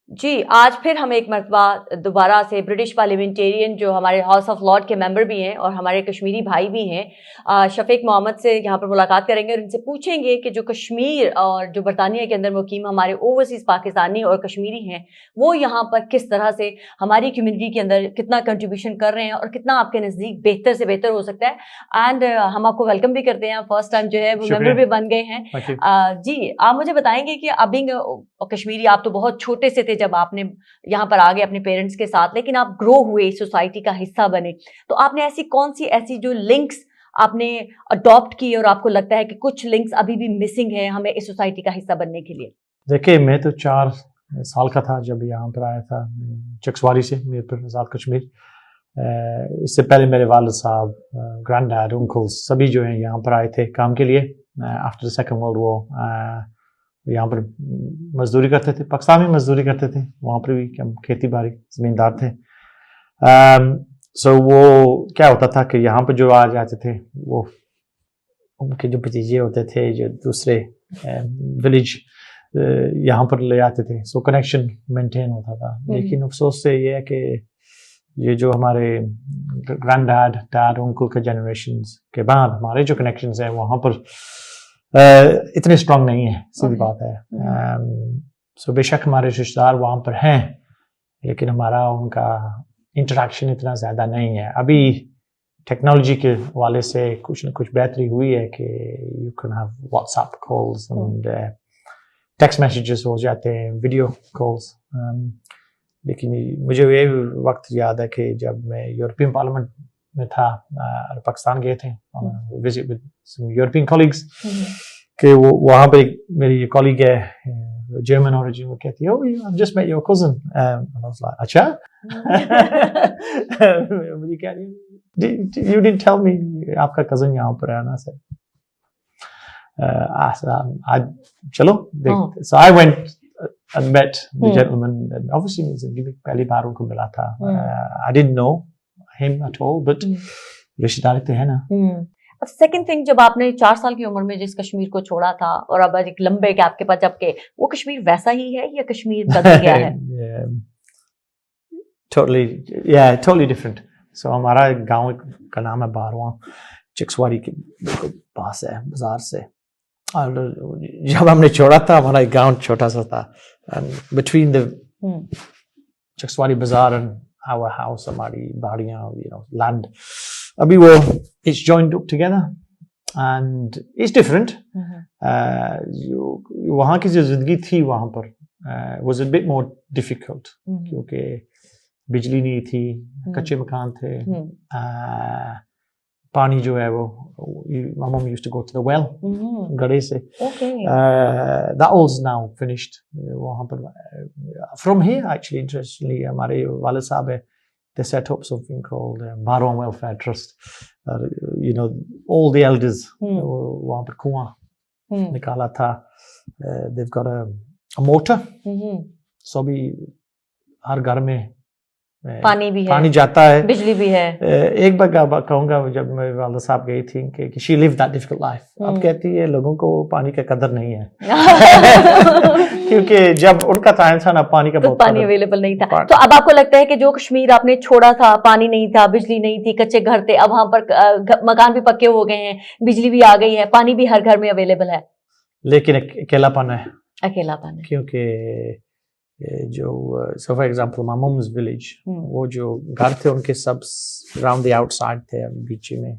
جی آج پھر ہم ایک مرتبہ دوبارہ سے برٹش پارلیمنٹیرین جو ہمارے ہاؤس آف لارڈ کے ممبر بھی ہیں اور ہمارے کشمیری بھائی بھی ہیں شفیق محمد سے یہاں پر ملاقات کریں گے اور ان سے پوچھیں گے کہ جو کشمیر اور جو برطانیہ کے اندر مقیم ہمارے اوورسیز پاکستانی اور کشمیری ہیں وہ یہاں پر کس طرح سے ہماری کمیونٹی کے اندر کتنا کنٹریبیوشن کر رہے ہیں اور کتنا آپ کے نزدیک بہتر سے بہتر ہو سکتا ہے. اینڈ ہم آپ کو ویلکم بھی کرتے ہیں, فرسٹ ٹائم جو ہے وہ ممبر بھی بن گئے ہیں. جی آپ مجھے بتائیں گے کہ اب کشمیری آپ تو بہت چھوٹے سے تھے جب آپ نے یہاں پر آ گئے اپنے پیرنٹس کے ساتھ, لیکن آپ گرو ہوئے, سوسائٹی کا حصہ بنے, تو آپ نے ایسی کون سی ایسی جو لنکس آپ نے اڈاپٹ کی اور آپ کو لگتا ہے کہ کچھ لنکس ابھی بھی مسنگ ہے ہمیں اس سوسائٹی کا حصہ بننے کے لیے؟ دیکھیے میں تو 4 سال کا تھا جب یہاں پر آیا تھا چکسواری سے, میر پر آزاد کشمیر. اس سے پہلے میرے والد صاحب, گرینڈ ڈیڈ, انکلس سبھی جو ہیں یہاں پر آئے تھے کام کے لیے آفٹر سیکنڈ ورلڈ وار. یہاں پر مزدوری کرتے تھے, پاکستان میں مزدوری کرتے تھے, وہاں پر بھی ہم کھیتی باڑی زمیندار تھے. سو وہ کیا ہوتا تھا کہ یہاں پہ جو آ جاتے تھے وہ ان کے جو بھتیجے ہوتے تھے جو دوسرے ولیج یہاں پر لے آتے تھے, سو کنیکشن مینٹین ہوتا تھا. لیکن افسوس سے یہ ہے کہ یہ جو ہمارے گرینڈ ڈیڈ انکل کے جنریشنز کے بعد ہمارے جو کنیکشنز ہیں وہاں پر اتنے اسٹرانگ نہیں ہیں, سیدھی بات ہے. سو بے شک ہمارے رشتہ دار وہاں پر ہیں لیکن ہمارا ان کا انٹریکشن اتنا زیادہ نہیں ہے. ابھی ٹیکنالوجی کے حوالے سے کچھ نہ کچھ بہتری ہوئی ہے کہ you can have WhatsApp calls and text messages ہو جاتے ہیں, ویڈیو کالز. لیکن مجھے یہ وقت یاد ہے کہ جب میں یورپین پارلیمنٹ میں تھا اور پاکستان گئے تھے visit with some European colleagues, کہ وہ وہاں پہ میری کولیگ ہے جرمن اوریجن, وہ کہتی ہے oh I've just met your cousin. And I was like اچھا مجھے کیا you didn't tell me آپ کا کزن یہاں پر ہے نا سر. چلو so I went and met the gentleman and obviously پہلی بار ان کو ملا تھا. I didn't know him at all but رشتہ داری تو ہے نا. سیکنڈ تھنگ, جب آپ نے 4 سال کی عمر میں جس کشمیر کو چھوڑا تھا اور اب ایک لمبے گیپ کے بعد جب کہ وہ کشمیر ویسا ہی ہے یا کشمیر بدل گیا ہے؟ totally different. So ہمارا گاؤں کا نام ہے بارواں, چکسواری کے بالکل پاس ہے بازار سے. اور جب ہم نے چھوڑا تھا ہمارا ایک گاؤں چھوٹا سا تھا بٹوین دا چکسواری بازار اینڈ our house, ہماری باڑیاں, land. ابھی وہ it's joined up together and it's different. وہاں کی جو زندگی تھی وہاں پر was a bit more difficult کیونکہ بجلی نہیں تھی, کچے مکان تھے, پانی جو ہے وہ my mom used to go to the well گڑے سے. That all's now finished. وہاں پر from here actually interestingly ہمارے والد صاحب ہے, they set up something called Barwan Welfare Trust. All the elders وہاں پر کنواں نکالا تھا. They've got a motor. So بھی ہر گھر میں پانی بھی ہے, پانی جاتا ہے, بجلی بھی ہے. ایک بار کہوں گا جب میرے والدہ صاحب گئی تھی کہ she lived that difficult life. اب کہتی ہے لوگوں کو پانی کا قدر نہیں ہے کیونکہ جب ان کا ٹائم تھا نا پانی کا بہت پانی اویلیبل نہیں تھا. تو اب آپ کو لگتا ہے کہ جو کشمیر آپ نے چھوڑا تھا, پانی نہیں تھا, بجلی نہیں تھی, کچے گھر تھے, اب وہاں پر مکان بھی پکے ہو گئے ہیں, بجلی بھی آ گئی ہے, پانی بھی ہر گھر میں اویلیبل ہے, لیکن اکیلا پن ہے, اکیلا پن ہے. کیونکہ جو so for example my mom's village, وہ جو گھر تھے ان کے سب around the outside تھے, بیچ میں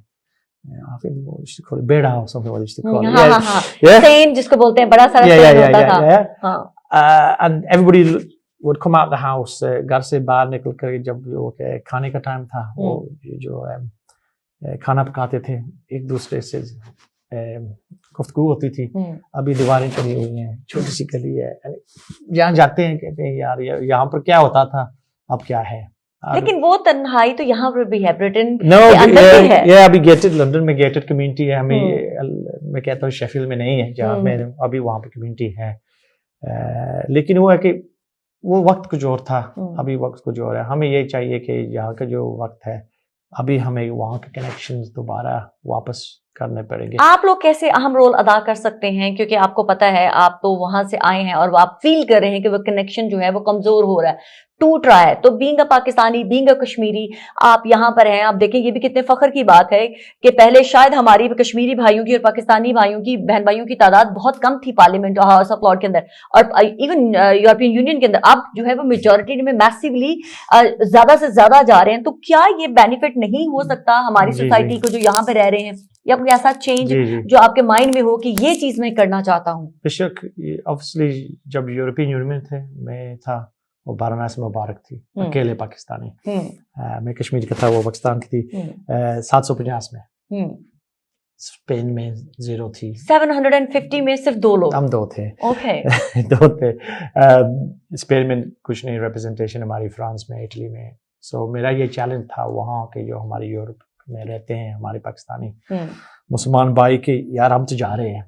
I think what used to call it bed house, something what used to call it, سین جس کو بولتے ہیں, بڑا سارا سین ہوتا تھا. And everybody would come out the house, گھر سے باہر نکل کر جب جو کھانے کا ٹائم تھا وہ جو کھانا پکاتے تھے ایک دوسرے سے گفتگو ہوتی تھی. ابھی دیواریں چڑھی ہوئی ہیں, چھوٹی سی گلی ہے, جہاں جاتے ہیں کہتے ہیں یار یہاں پر کیا ہوتا تھا اب کیا ہے. لیکن وہ تنہائی تو یہاں پر بھی ہے, برٹن ابھی گیٹڈ لنڈن میں گیٹڈ کمیونٹی ہے. ہمیں میں کہتا ہوں شیفیلڈ میں نہیں ہے جہاں میں ابھی وہاں پہ کمیونٹی ہے, لیکن وہ ہے کہ وہ وقت کچھ اور تھا, ابھی وقت کچھ اور ہے. ہمیں یہ چاہیے کہ یہاں کا جو وقت ہے ابھی ہمیں وہاں کے کنیکشنز دوبارہ واپس کرنے پڑیں گے. آپ لوگ کیسے اہم رول ادا کر سکتے ہیں, کیونکہ آپ کو پتا ہے آپ تو وہاں سے آئے ہیں اور آپ فیل کر رہے ہیں کہ وہ کنیکشن جو ہے وہ کمزور ہو رہا ہے, ٹوٹ رہا ہے. تو being a Pakistani, being a Kashmiri, آپ یہاں پر ہیں, آپ دیکھیں یہ بھی کتنے فخر کی بات ہے کہ پہلے شاید ہماری کشمیری بھائیوں کی اور پاکستانی بھائیوں کی, بہن بھائیوں کی تعداد بہت کم تھی پارلیمنٹ اور ہاؤس آف لارڈ کے اندر, اور ایون یورپین یونین کے اندر. اب جو ہے وہ میجورٹی میں میسیولی زیادہ سے زیادہ جا رہے ہیں. تو کیا یہ بینیفٹ نہیں ہو سکتا ہماری سوسائٹی کو جو یہاں پہ رہ رہے ہیں, یا کوئی ایسا چینج جو آپ کے مائنڈ میں ہو کہ یہ چیز میں کرنا چاہتا ہوں؟ بے شک, obviously جب یورپین یونین میں تھے میں تھا, وہ باراناس مبارک تھی, اکیلے پاکستانی. میں کشمیر کا تھا, وہ پاکستان کی تھی. 750 میں اسپین میں 0 تھی. 750 میں صرف 2 لوگ, ہم 2 تھے. اوکے 2 تھے. اسپین میں کچھ نہیں ریپرزنٹیشن ہماری, فرانس میں, اٹلی میں. سو میرا یہ چیلنج تھا وہاں کے جو ہمارے یورپ میں رہتے ہیں ہمارے پاکستانی مسلمان بھائی کہ یار ہم تو جا رہے ہیں.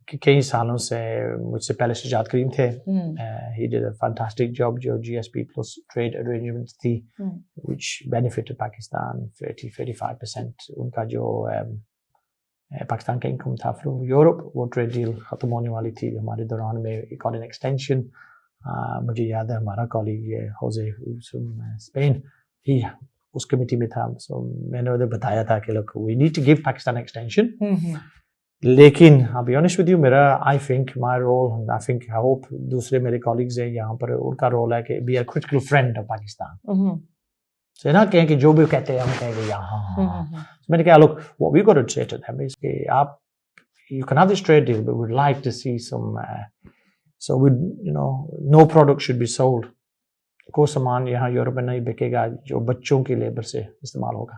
کہ کئی سالوں سے مجھ سے پہلے سجاد کریم تھے, he did a fantastic job جو GSP plus trade arrangements تھی which benefited Pakistan 30-35%. ان کا جو پاکستان کا انکم تھا فرام یورپ, وہ ٹریڈ ڈیل ختم ہونے والی تھی ہمارے دوران میں. ایک اور ایکسٹینشن مجھے یاد ہے ہمارا کالیگ ہوزے اسپین, ہی اس کمیٹی میں تھا. سو میں نے انہیں بتایا تھا کہ look we need to give Pakistan extension. لیکن I'll be honest with you, میرا I think my role, I think I hope دوسرے میرے کالیگز ہیں یہاں پر, ان کا رول ہے کہ be a critical friend of Pakistan. So نہ کہیں کہ جو بھی کہتے ہیں ہم کہیں گے یہاں. میں نے کہا look what we got to say to them is کہ آپ you can have this trade deal but we'd like to see some so we no product should be sold. کوئی سامان یہاں یورپ میں نہیں بکے گا جو بچوں کی لیبر سے استعمال ہوگا.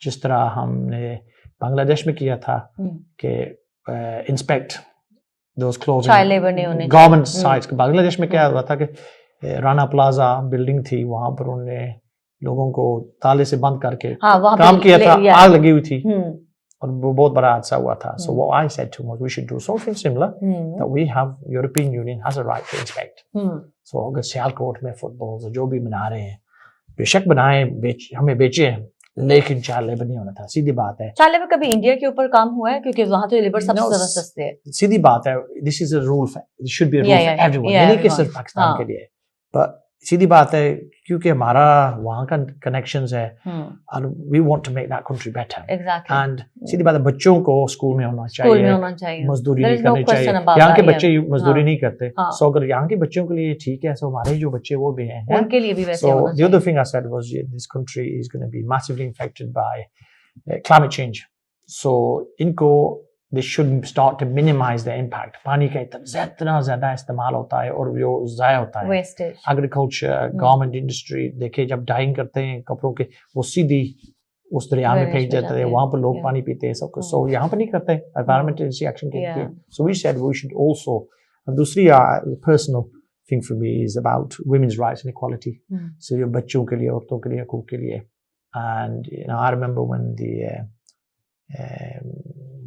جس طرح ہم نے بنگلہ دیش میں کیا تھا کہ inspect those close government sites. Bangladesh میں کیا ہوا تھا کہ رانا پلازا بلڈنگ تھی, وہاں پر انہوں نے لوگوں کو تالے سے بند کر کے کام کیا تھا, آگ لگی ہوئی تھی اور وہ بہت بڑا حادثہ ہوا تھا. So what I said to him was we should do something similar, that we have European Union has a right to inspect. So اگر سیالکوٹ میں فٹ بال جو بھی بنا رہے ہیں بے شک بنائیں, ہمیں بیچیں, لیکن چائلڈ لیبر نہیں ہونا تھا. سیدھی بات ہے. چائلڈ لیبر کبھی انڈیا کے اوپر کام ہوا ہے کیونکہ وہاں تو لیبر سب سے زیادہ سستے ہے. سیدھی بات ہے, this is a rule, it should be a rule for everyone, نہیں کہ صرف پاکستان کے لیے. But سیدھی بات ہے کیونکہ ہمارا وہاں کا کنیکشنز ہے, and we want to make that country better. Exactly. And سیدھی بات ہے بچوں کو اسکول میں ہونا چاہیے, مزدوری نہیں کرنی چاہیے. یہاں کے بچے مزدوری نہیں کرتے, سو اگر یہاں کے بچوں کے لیے ٹھیک ہے, سو ہمارے جو بچے وہ بھی ہیں ان کے لیے بھی ویسے ہونا چاہیے. So the other thing I said was this country is going to be massively affected by climate change. So ان کو they should start to minimize the impact. پانی کا اتنا زیادہ استعمال ہوتا ہے اور جو ضائع ہوتا ہے. ایگریکلچر, گورنمنٹ انڈسٹری, دیکھیں جب ڈائنگ کرتے ہیں کپڑوں کے وہ سیدھی اس دریا میں پھینک جاتے ہیں, وہاں پر لوگ پانی پیتے ہیں سب کچھ. سو یہاں پر نہیں کرتے environmental ایکشن کے لیے. So we said we should also, دوسری personal thing for me is about women's rights and equality. So یہ بچوں کے لیے, عورتوں کے لیے, حقوق کے لیے. And I remember when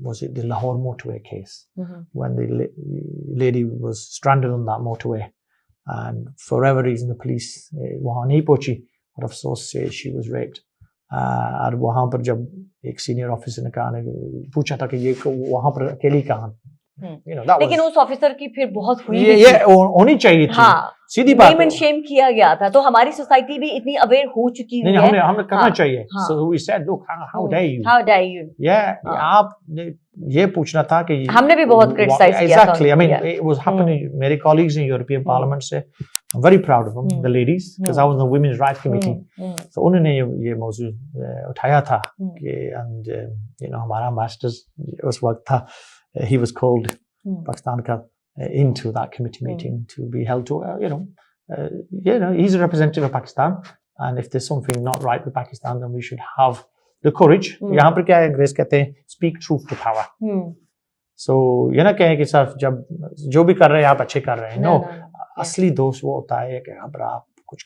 was it the Lahore motorway case, when the lady was stranded on that motorway and for whatever reason the police وہاں نہیں پہنچی اور افسوس سے she was raped. اور وہاں پر جب ایک سینئر آفیسر نے کہا, پوچھا تھا کہ یہ وہاں پر اکیلی کہاں, لیکن اس آفیسر کی پھر بہت ہوئی یہ ہونی چاہیے تھی. سیدھی بات ہے, شیم کیا گیا تھا. تو ہماری سوسائٹی بھی اتنی اویئر ہو چکی ہے, ہمیں کرنا چاہیے. So we said look how dare you. آپ یہ پوچھنا تھا کہ ہم نے بھی بہت کرٹیسائز کیا تھا. Exactly, I mean it was happening. میرے colleagues ہیں یورپین پارلیمنٹ سے, I'm very proud of them, the ladies, because I was on the women's rights committee. So انہوں نے یہ موضوع اٹھایا تھا کہ and ہمارا ماسٹرز اس وقت تھا, he was called پاکستان کا into that committee meeting to be held to he's a representative of Pakistan, and if there's something not right with Pakistan then we should have the courage. یہاں پر کیا ہے, انگریز کہتے ہیں speak truth to power. So یہ نہ کہیں کہ صرف جب جو بھی کر رہے ہیں آپ اچھے کر رہے ہیں. No, اصلی دوست وہ ہوتا ہے کہ اب آپ کچھ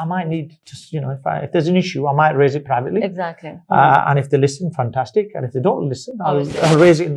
I might need just, if there's an issue, I might raise it privately. Exactly. And if they listen, fantastic. And if they don't listen, I'll raise it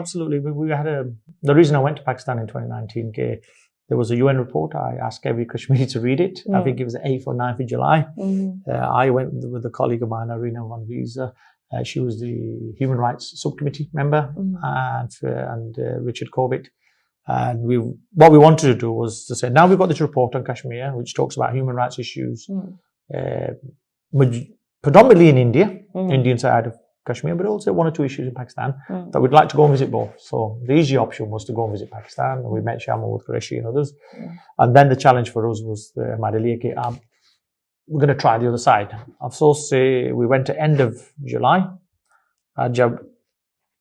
Absolutely. We had the reason I went to Pakistan in 2019, there was a UN report. I asked every Kashmiri to read it. I think it was the 8th or 9th of July. I went with a colleague of mine, Arina Van Visa. She was the Human Rights Subcommittee member, and Richard Corbett. And what we wanted to do was to say, now we've got this report on Kashmir, which talks about human rights issues, predominantly in India, Indian side of Kashmir, but also one or two issues in Pakistan that we'd like to go and visit both. So the easy option was to go and visit Pakistan. And we met Shamal Qureshi and others. And then the challenge for us was we're going to try the other side. Afsos se we went to end of July. Jab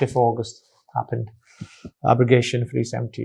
5th August happened. Abrogation, free 70,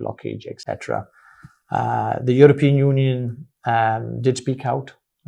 blockage, etc. The European Union did speak out.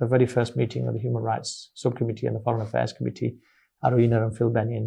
The very first meeting of the Human Rights Subcommittee and the Foreign Affairs Committee, Arina and Phil Bennion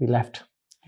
we left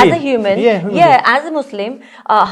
as a human, as a Muslim,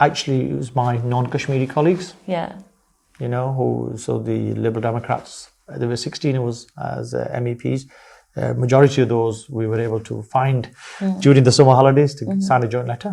actually it was my non-Kashmiri colleagues. So the Liberal Democrats, there were 16 of us as MEPs. Majority of those we were able to find during the summer holidays to sign a joint letter.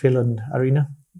Phil and Arina,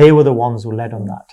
They were the ones who led on that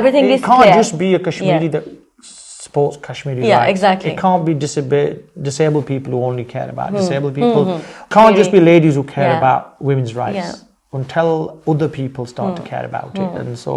everything is clear. It can't just be a Kashmiri that supports Kashmiri rights. Exactly. It can't be disabled people who only care about disabled people. Can't just be ladies who care about women's rights until other people start to care about it. And so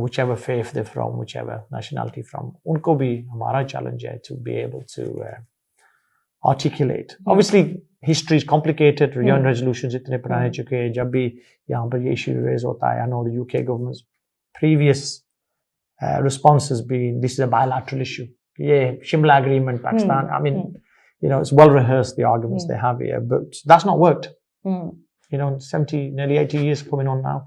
whichever faith they're from, whichever nationality from, unko bhi hamara challenge hai to be able to articulate. Obviously history is complicated, UN resolutions itne purane chuke hain, jab bhi yahan par ye issue raise hota hai. I know the UK government's previous response has been, this is a bilateral issue. Ye Shimla agreement, Pakistan, I mean, it's well rehearsed, the arguments they have here, but that's not worked. 70, nearly 80 years coming on now.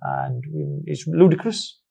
and it's ludicrous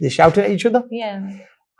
they shout at each other.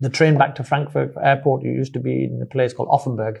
the train back to Frankfurt airport used to be in a place called Offenburg,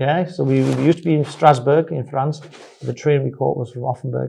So we used to be in Strasbourg in France. The train we caught was from Offenburg.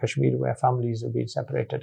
Kashmir where families are being separated.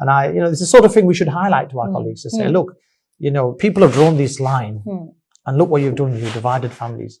And it's the sort of thing we should highlight to our colleagues to say, look, people have drawn this line. And look what you've done, you divided families.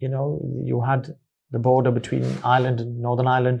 you had the border between Ireland and Northern Ireland.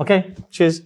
Okay, cheers.